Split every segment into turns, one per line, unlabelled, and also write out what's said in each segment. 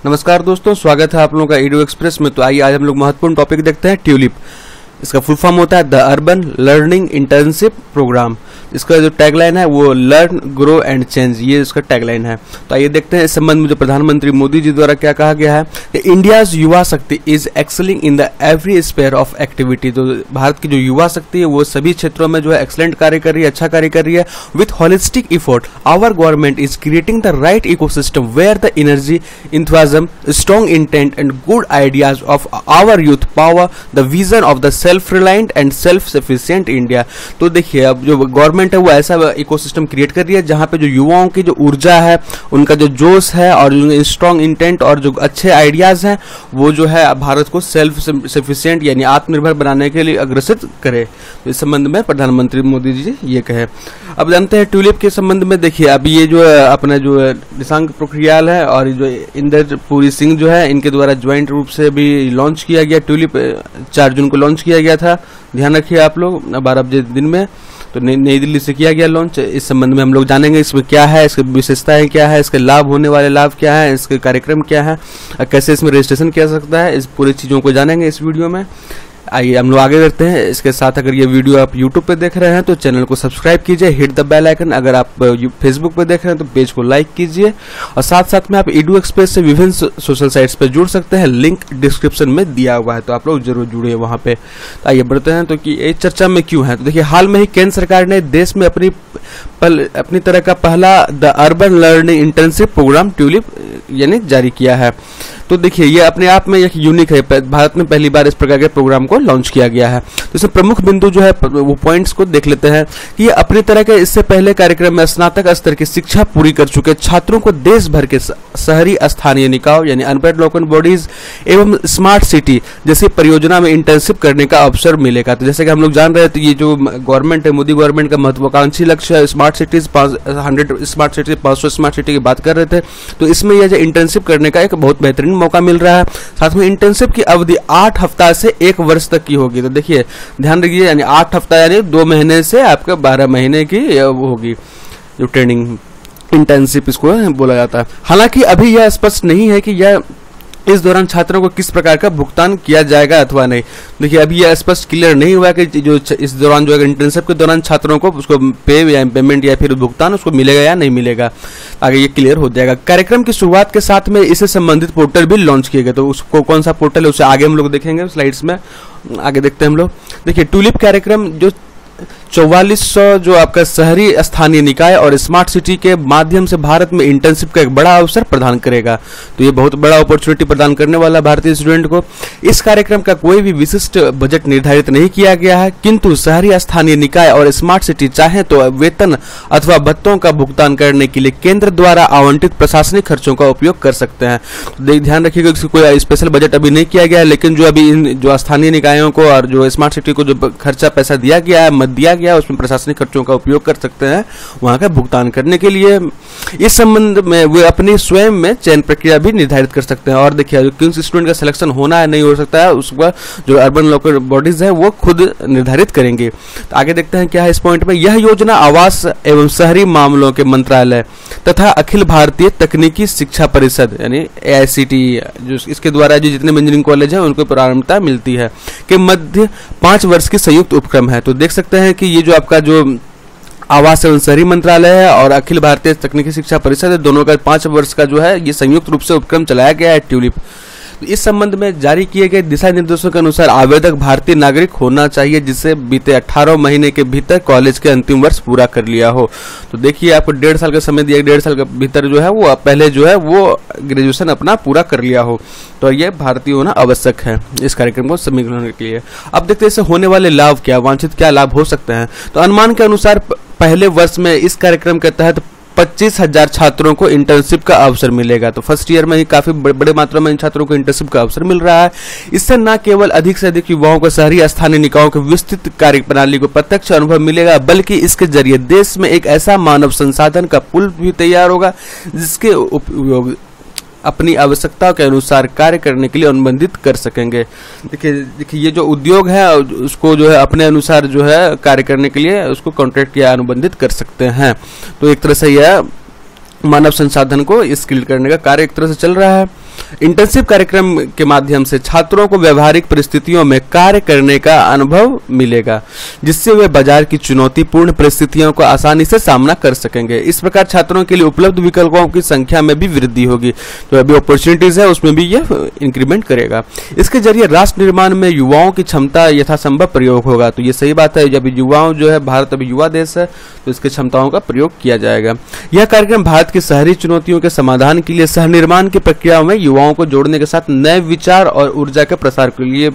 नमस्कार दोस्तों, स्वागत है आप लोगों का एडू एक्सप्रेस में। तो आइए आज हम लोग महत्वपूर्ण टॉपिक देखते हैं ट्यूलिप। इसका फुल फॉर्म होता है the urban learning internship programme. इसका जो टैगलाइन है वो लर्न ग्रो एंड चेंज, ये इसका टैगलाइन है। तो आइए देखते हैं इस संबंध में जो प्रधानमंत्री मोदी जी द्वारा क्या कहा गया है कि इंडियाज युवा शक्ति is excelling in the every sphere of activity. तो भारत की जो युवा शक्ति है वो सभी क्षेत्रों में जो है एक्सलेंट कार्य कर रही है, अच्छा कार्य कर रही है। With holistic effort our government is creating the right ecosystem where the energy, enthusiasm, strong intent and good ideas of our youth power the vision of the self reliant and self sufficient India. तो देखिए, अब जो government है वो ऐसा ecosystem create कर रही है जहां पे जो युवाओं की जो ऊर्जा है, उनका जो जोश है और जो स्ट्रॉन्ग इंटेंट और जो अच्छे आइडियाज हैं वो जो है भारत को सेल्फ सफिशिएंट यानी आत्मनिर्भर बनाने के लिए अग्रसित करे। तो इस संबंध में प्रधानमंत्री मोदी जी ये कहे। अब जानते हैं ट्यूलिप के संबंध में। देखिए, अब ये जो अपना जो निशांक पोखरियाल है और जो इंद्रपुरी सिंह जो है, इनके द्वारा ज्वाइंट रूप से भी लॉन्च किया गया ट्यूलिप। 4 जून को लॉन्च किया गया था, ध्यान रखिए आप लोग, 12 बजे दिन में। तो नई दिल्ली से किया गया लॉन्च। इस संबंध में हम लोग जानेंगे इसमें क्या है, इसकी विशेषताएं क्या है, इसके लाभ, होने वाले लाभ क्या है, इसके कार्यक्रम क्या है, कैसे इसमें रजिस्ट्रेशन किया सकता है, इस पूरी चीजों को जानेंगे इस वीडियो में। आइए हम लोग आगे बढ़ते हैं। इसके साथ अगर ये वीडियो आप YouTube पे देख रहे हैं तो चैनल को सब्सक्राइब कीजिए, हिट द बेल आइकन। अगर आप Facebook पे देख रहे हैं तो पेज को लाइक कीजिए और साथ साथ में आप एडू एक्सप्रेस से विभिन्न सोशल साइट्स पे जुड़ सकते हैं, लिंक डिस्क्रिप्शन में दिया हुआ है, तो आप लोग जरूर जुड़िए वहां पे। तो आइए बढ़ते हैं। तो कि ये चर्चा में क्यों है, तो देखिए, हाल में ही केंद्र सरकार ने देश में अपनी तरह का पहला the urban learning internship programme TULIP यानी जारी किया है। तो देखिए, ये अपने आप में एक यूनिक है, भारत में पहली बार इस प्रकार के प्रोग्राम को लॉन्च किया गया है। तो इसमें प्रमुख बिंदु जो है वो पॉइंट्स को देख लेते हैं कि ये अपनी तरह के इससे पहले कार्यक्रम में स्नातक स्तर की शिक्षा पूरी कर चुके छात्रों को देश भर के शहरी स्थानीय निकाय यानी अर्बन लोकल बॉडीज एवं स्मार्ट सिटी जैसी परियोजना में इंटर्नशिप करने का अवसर मिलेगा। तो जैसे कि हम लोग जान रहे हैं, तो ये जो गवर्नमेंट है, मोदी गवर्नमेंट का महत्वाकांक्षी लक्ष्य है smart cities, 100 smart city, 500 smart city की बात कर रहे थे। तो इसमें यह इंटर्नशिप करने का एक बहुत बेहतरीन मौका मिल रहा है। साथ में इंटर्नशिप की अवधि 8 हफ्ता से 1 वर्ष तक की होगी। तो देखिए, ध्यान रखिए, यानी 8 हफ्ता यानी 2 महीने से आपका 12 महीने की वो होगी जो ट्रेनिंग इंटर्नशिप इसको बोला जाता है। हालांकि अभी यह स्पष्ट नहीं है कि यह इस दौरान छात्रों को किस प्रकार का भुगतान किया जाएगा अथवा नहीं। देखिए, अभी यह स्पष्ट क्लियर नहीं हुआ कि जो इस दौरान जो इंटर्नशिप के दौरान छात्रों को उसको पेमेंट या फिर भुगतान उसको मिलेगा या नहीं मिलेगा, आगे ये क्लियर हो जाएगा। कार्यक्रम की शुरुआत के साथ में इससे संबंधित पोर्टल भी लॉन्च किए गए। तो उसको कौन सा पोर्टल है उसे आगे हम लोग देखेंगे स्लाइड्स में, आगे देखते हैं हम लोग। देखिए, ट्यूलिप कार्यक्रम जो 4400 जो आपका शहरी स्थानीय निकाय और स्मार्ट सिटी के माध्यम से भारत में इंटर्नशिप का एक बड़ा अवसर प्रदान करेगा। तो ये बहुत बड़ा अपॉर्चुनिटी प्रदान करने वाला भारतीय स्टूडेंट को। इस कार्यक्रम का कोई भी विशिष्ट बजट निर्धारित नहीं किया गया है, किंतु शहरी स्थानीय निकाय और स्मार्ट सिटी चाहे तो वेतन अथवा भत्तों का भुगतान करने के लिए केंद्र द्वारा आवंटित प्रशासनिक खर्चों का उपयोग कर सकते हैं। तो ध्यान रखिएगा, कोई स्पेशल बजट अभी नहीं किया गया है, लेकिन जो अभी जो स्थानीय निकायों को और जो स्मार्ट सिटी को जो खर्चा पैसा दिया गया है, दिया गया, उसमें प्रशासनिक खर्चों का उपयोग कर सकते हैं वहां का भुगतान करने के लिए। इस संबंध में वे अपनी स्वयं में चयन प्रक्रिया भी निर्धारित कर सकते हैं। और देखिए, किस स्टूडेंट का सिलेक्शन होना है नहीं हो सकता है, उसका जो अर्बन लोकल बॉडीज है वो खुद निर्धारित करेंगे। तो आगे देखते हैं क्या है इस पॉइंट में। यह योजना आवास एवं शहरी मामलों के मंत्रालय तथा अखिल भारतीय तकनीकी शिक्षा परिषद यानी AICTE जो इसके द्वारा जो जितने इंजीनियरिंग कॉलेज है उनको प्रारंभिकता मिलती है के मध्य 5 वर्ष की संयुक्त उपक्रम है। तो देख सकते हैं कि ये जो आपका जो आवास एवं शहरी मंत्रालय है और अखिल भारतीय तकनीकी शिक्षा परिषद है, दोनों का 5 वर्ष का जो है ये संयुक्त रूप से उपक्रम चलाया गया है ट्यूलिप। तो इस संबंध में जारी किए गए दिशा निर्देशों के अनुसार आवेदक भारतीय नागरिक होना चाहिए जिसे बीते 18 महीने के भीतर कॉलेज के अंतिम वर्ष पूरा कर लिया हो। तो देखिए, आपको 1.5 साल का समय दिया, 1.5 साल के भीतर जो है वो पहले जो है वो ग्रेजुएशन अपना पूरा कर लिया हो। तो ये भारतीय होना आवश्यक है इस कार्यक्रम को सम्मिलित होने के लिए। अब देखते हैं इससे होने वाले लाभ क्या, वांछित क्या लाभ हो सकते हैं। तो अनुमान के अनुसार पहले वर्ष में इस कार्यक्रम के तहत 25,000 छात्रों को इंटर्नशिप का अवसर मिलेगा। तो फर्स्ट ईयर में ही काफी बड़े मात्रा में इन छात्रों को इंटर्नशिप का अवसर मिल रहा है। इससे न केवल अधिक से अधिक युवाओं को शहरी स्थानीय निकायों की विस्तृत कार्य प्रणाली को प्रत्यक्ष अनुभव मिलेगा, बल्कि इसके जरिए देश में एक ऐसा मानव संसाधन का पुल भी तैयार होगा जिसके उपयोग अपनी आवश्यकताओं के अनुसार कार्य करने के लिए अनुबंधित कर सकेंगे। देखिए ये जो उद्योग है उसको जो है अपने अनुसार जो है कार्य करने के लिए उसको कॉन्ट्रैक्ट या अनुबंधित कर सकते हैं। तो एक तरह से यह मानव संसाधन को स्किल्ड करने का कार्य एक तरह से चल रहा है। इंटर्नशिप कार्यक्रम के माध्यम से छात्रों को व्यवहारिक परिस्थितियों में कार्य करने का अनुभव मिलेगा, जिससे वे बाजार की चुनौतीपूर्ण परिस्थितियों का आसानी से सामना कर सकेंगे। इस प्रकार छात्रों के लिए उपलब्ध विकल्पों की संख्या में भी वृद्धि होगी, तो अभी अपॉर्चुनिटीज है उसमें भी यह इंक्रीमेंट करेगा। इसके जरिए राष्ट्र निर्माण में युवाओं की क्षमता यथासंभव प्रयोग होगा। तो ये सही बात है, जब युवाओं जो है, भारत अभी युवा देश है, तो इसके क्षमताओं का प्रयोग किया जाएगा। यह कार्यक्रम भारत की शहरी चुनौतियों के समाधान के लिए सह निर्माण की प्रक्रिया में युवाओं को जोड़ने के साथ नए विचार और ऊर्जा के प्रसार के लिए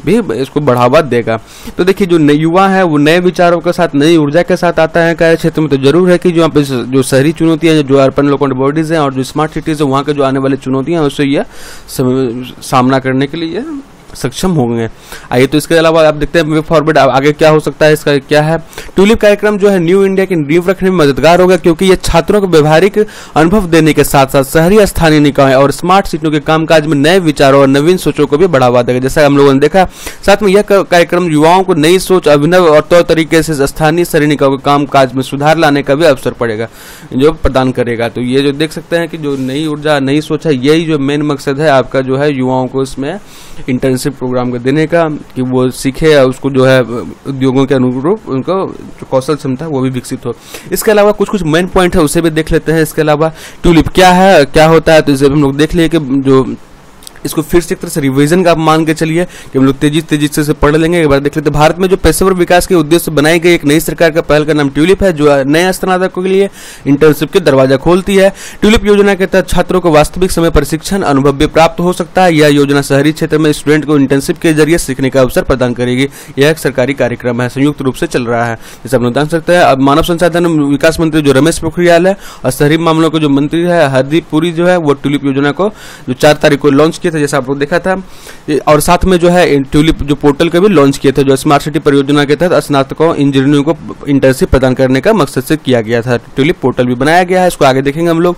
भी इसको बढ़ावा देगा। तो देखिए, जो युवा है वो नए विचारों के साथ, नई ऊर्जा के साथ आता है कार्य क्षेत्र में, तो जरूर है कि जो शहरी चुनौतियां, जो अर्बन लोकल बॉडीज हैं और जो स्मार्ट सिटीज है, वहां के जो आने वाली चुनौतियां हैं उससे यह सामना करने के लिए सक्षम होंगे। आइए, तो इसके अलावा आप देखते हैं वे फॉरवर्ड आगे क्या हो सकता है, इसका क्या है। ट्यूलिप कार्यक्रम जो है न्यू इंडिया की नींव रखने में मददगार होगा, क्योंकि यह छात्रों को व्यवहारिक अनुभव देने के साथ साथ शहरी स्थानीय निकाय और स्मार्ट सिटियों के कामकाज में नए विचारों और नवीन सोचों को भी बढ़ावा देगा। जैसा हम लोगों ने देखा, साथ में यह कार्यक्रम युवाओं को नई सोच, अभिनव और तौर तरीके से स्थानीय शहरी निकायों के कामकाज में सुधार लाने का भी अवसर पड़ेगा, जो प्रदान करेगा। तो ये जो देख सकते हैं कि जो नई ऊर्जा, नई सोच है, यही जो मेन मकसद है आपका जो है युवाओं को इसमें इंटर्नशिप प्रोग्राम को देने का, कि वो सीखे और उसको जो है उद्योगों के अनुरूप उनको जो कौशल क्षमता वो भी विकसित हो। इसके अलावा कुछ मेन पॉइंट है उसे भी देख लेते हैं। इसके अलावा ट्यूलिप क्या है, क्या होता है, तो इसे हम लोग देख लिए कि जो इसको फिर से एक तरह से रिवीजन का आप मान के चलिए कि हम लोग तेजी से पढ़ लेंगे। एक बार देख लेते हैं। भारत में जो पेशेवर विकास के उद्देश्य से बनाई गई एक नई सरकार का पहल का नाम ट्यूलिप है, जो नए स्नातकों के लिए इंटर्नशिप के दरवाजा खोलती है। ट्यूलिप योजना के तहत छात्रों को वास्तविक समय प्रशिक्षण अनुभव भी प्राप्त हो सकता है। यह योजना शहरी क्षेत्र में स्टूडेंट को इंटर्नशिप के जरिए सीखने का अवसर प्रदान करेगी। यह एक सरकारी कार्यक्रम है, संयुक्त रूप से चल रहा है, जैसे हम लोग जान सकते हैं। अब मानव संसाधन विकास मंत्री जो रमेश पोखरियाल है और शहरी मामलों के जो मंत्री है हरदीप पुरी जो है, वो ट्यूलिप योजना को जो 4 तारीख को लॉन्च किया था, जैसा आप लोग देखा था। और साथ में जो है ट्यूलिप जो पोर्टल का भी लॉन्च किया था, जो स्मार्ट सिटी परियोजना के तहत स्नातकों इंजीनियरिंग को इंटर्नशिप प्रदान करने का मकसद से किया गया था। ट्यूलिप पोर्टल भी बनाया गया है, इसको आगे देखेंगे हम लोग।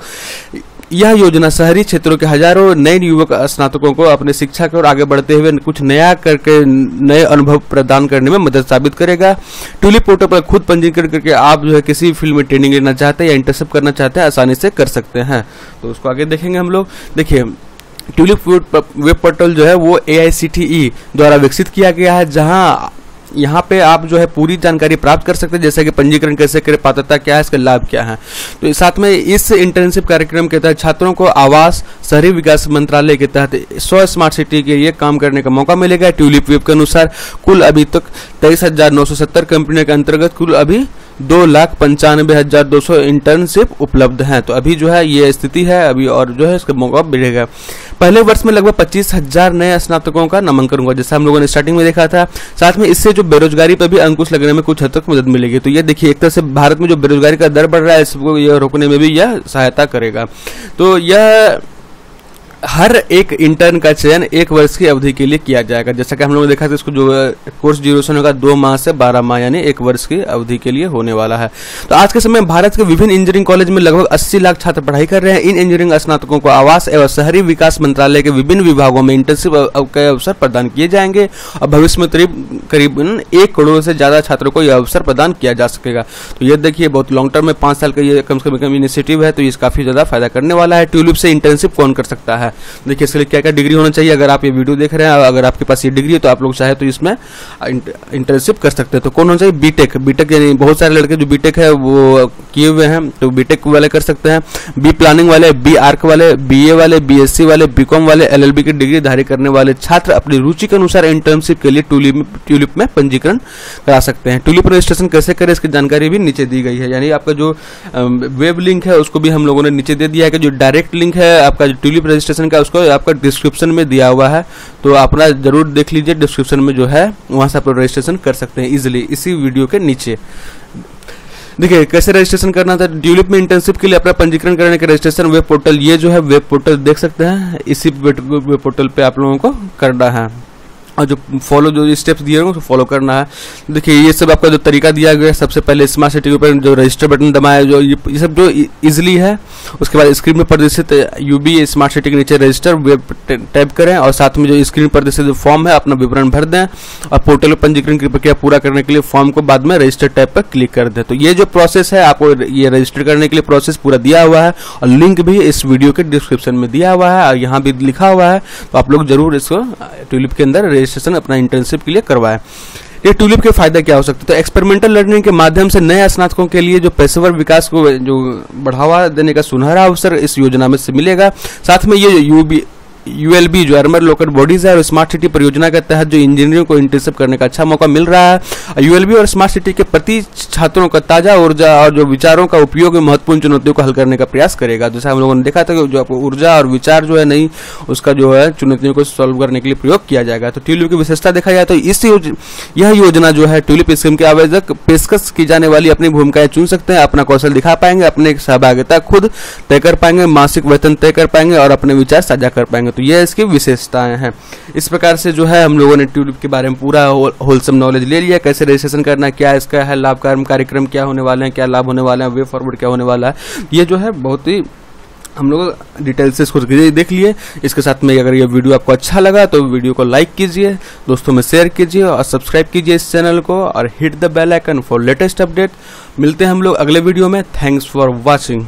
यह योजना शहरी क्षेत्रों के हजारों नए युवक स्नातकों को अपने शिक्षा की ओर आगे बढ़ते हुए कुछ नया करके नए अनुभव प्रदान करने में मदद साबित करेगा। ट्यूलिप पोर्टल पर खुद पंजीकरण करके आप जो है किसी फील्ड में ट्रेनिंग लेना चाहते हैं या इंटर्नशिप करना चाहते हैं, आसानी से कर सकते हैं। तो उसको आगे देखेंगे हम लोग। देखिए, ट्यूलिप वेब पोर्टल जो है वो AICTE द्वारा विकसित किया गया है, जहां यहाँ पे आप जो है पूरी जानकारी प्राप्त कर सकते हैं, जैसे कि पंजीकरण कैसे करें, पात्रता क्या है, इसका लाभ क्या है। तो साथ में इस इंटर्नशिप कार्यक्रम के तहत छात्रों को आवास, शहरी विकास मंत्रालय के तहत 100 स्मार्ट सिटी के लिए काम करने का मौका मिलेगा। ट्यूलिप वेब के अनुसार कुल अभी तक 23,970 कंपनियों के अंतर्गत कुल अभी 2,95,200 इंटर्नशिप उपलब्ध हैं। तो अभी जो है ये स्थिति है अभी, और जो है इसका मौका बढ़ेगा। पहले वर्ष में लगभग 25,000 नए स्नातकों का नामांकन होगा, जैसा हम लोगों ने स्टार्टिंग में देखा था। साथ में इससे जो बेरोजगारी पर भी अंकुश लगने में कुछ हद तक मदद मिलेगी। तो ये देखिए, एक तरह से भारत में जो बेरोजगारी का दर बढ़ रहा है, इसको यह रोकने में भी यह सहायता करेगा। तो यह हर एक इंटर्न का चयन 1 वर्ष की अवधि के लिए किया जाएगा। जैसा कि हम लोगों ने देखा था, इसको जो कोर्स ड्यूरेशन होगा 2 माह से 12 माह यानी 1 वर्ष की अवधि के लिए होने वाला है। तो आज के समय भारत के विभिन्न इंजीनियरिंग कॉलेज में लगभग 80 लाख छात्र पढ़ाई कर रहे हैं। इन इंजीनियरिंग स्नातकों को आवास एवं शहरी विकास मंत्रालय के विभिन्न विभागों में इंटर्नशिप के अवसर प्रदान किए जाएंगे और भविष्य में करीबन 1 करोड़ से ज्यादा छात्रों को यह अवसर प्रदान किया जा सकेगा। तो ये देखिए, बहुत लॉन्ग टर्म में 5 साल का ये कम से कम इनिशिएटिव है, तो ये काफी ज्यादा फायदा करने वाला है। ट्यूलिप से इंटर्नशिप कौन कर सकता है? देखिए, इसके लिए क्या क्या डिग्री होना चाहिए। अगर आप ये वीडियो देख रहे हैं, अगर आपके पास ये डिग्री है, तो आप लोग चाहे तो इसमें इंटर्नशिप कर सकते हैं। तो कौन होना चाहिए? बीटेक यानी बहुत सारे लड़के जो बीटेक है वो किए हुए हैं, तो बीटेक वाले कर सकते हैं। बी प्लानिंग वाले, बी आर्क वाले, बीए वाले, बीएससी वाले, बीकॉम वाले, एलएलबी की डिग्री धारी करने वाले छात्र अपनी रुचि के अनुसार इंटर्नशिप के लिए ट्यूलिप में पंजीकरण करा सकते हैं। ट्यूलिप रजिस्ट्रेशन कैसे करें, इसकी जानकारी भी नीचे दी गई है। यानी आपका जो वेब लिंक है उसको भी हम लोगों ने नीचे दे दिया है कि जो डायरेक्ट लिंक है आपका जो ट्यूलिप रजिस्ट्रेशन का, उसको आपका डिस्क्रिप्शन में दिया हुआ है, तो अपना जरूर देख लीजिए। डिस्क्रिप्शन में जो है वहां से आप रजिस्ट्रेशन कर सकते हैं इजिली, इसी वीडियो के नीचे। देखिए कैसे रजिस्ट्रेशन करना था। ट्यूलिप में इंटर्नशिप के लिए अपना पंजीकरण करने का रजिस्ट्रेशन वेब पोर्टल, ये जो है वेब पोर्टल देख सकते हैं, इसी वेब पोर्टल पे आप लोगों को करना है। और जो स्टेप्स दिए होंगे उसको फॉलो करना है। देखिए ये सब आपका जो तरीका दिया गया है, सबसे पहले स्मार्ट सिटी के ऊपर जो रजिस्टर बटन दबाया, जो ये सब जो इजीली है। उसके बाद स्क्रीन में प्रदर्शित यूबी स्मार्ट सिटी के नीचे रजिस्टर वेब टैप करें और साथ में जो स्क्रीन पर प्रदर्शित जो फॉर्म है अपना विवरण भर दें और पोर्टल में पंजीकरण की प्रक्रिया पूरा करने के लिए फॉर्म को बाद में रजिस्टर टैब पर क्लिक कर दें। तो ये जो प्रोसेस है, आपको ये रजिस्टर करने के लिए प्रोसेस पूरा दिया हुआ है और लिंक भी इस वीडियो के डिस्क्रिप्शन में दिया हुआ है और यहाँ भी लिखा हुआ है। तो आप लोग जरूर इसको ट्यूलिप के अंदर रजिस्ट्रेशन अपना इंटर्नशिप के लिए करवाएं। ये ट्यूलिप के फायदा क्या हो सकते हैं? तो एक्सपेरिमेंटल लर्निंग के माध्यम से नए स्नातकों के लिए जो पेशेवर विकास को जो बढ़ावा देने का सुनहरा अवसर इस योजना में से मिलेगा। साथ में ये यूएलबी जो अर्बन लोकल बॉडीज है और स्मार्ट सिटी परियोजना के तहत जो इंजीनियरिंग को इंटर्नशिप करने का अच्छा मौका मिल रहा है। यूएलबी और स्मार्ट सिटी के प्रति छात्रों का ताजा ऊर्जा और जो विचारों का उपयोग महत्वपूर्ण चुनौतियों को हल करने का प्रयास करेगा। जैसे हम लोगों ने देखा था कि जो आपको ऊर्जा और विचार जो है नहीं, उसका जो है चुनौतियों को सॉल्व करने के लिए प्रयोग किया जाएगा। तो ट्यूलिप की विशेषता देखा जाए तो यह योजना जो है ट्यूलिप स्कीम के आवेदक पेशकश की जाने वाली अपनी भूमिकाएं चुन सकते हैं, अपना कौशल दिखा पाएंगे, अपने सहभागिता खुद तय कर पाएंगे, मासिक वेतन तय कर पाएंगे और अपने विचार साझा कर पाएंगे। तो यह इसकी विशेषताएं हैं। इस प्रकार से जो है हम लोगों ने ट्यूलिप के बारे में पूरा होलसम नॉलेज ले लिया, कैसे रजिस्ट्रेशन करना, क्या इसका है लाभकारी कार्यक्रम क्या होने वाले हैं, क्या लाभ होने वाले हैं, वे फॉरवर्ड क्या होने वाला है। ये जो है बहुत ही हम लोग डिटेल से इसको देख लिए। इसके साथ में अगर ये वीडियो आपको अच्छा लगा तो वीडियो को लाइक कीजिए, दोस्तों में शेयर कीजिए और सब्सक्राइब कीजिए इस चैनल को और hit the bell icon for latest update. मिलते हैं हम लोग अगले वीडियो में। Thanks for watching.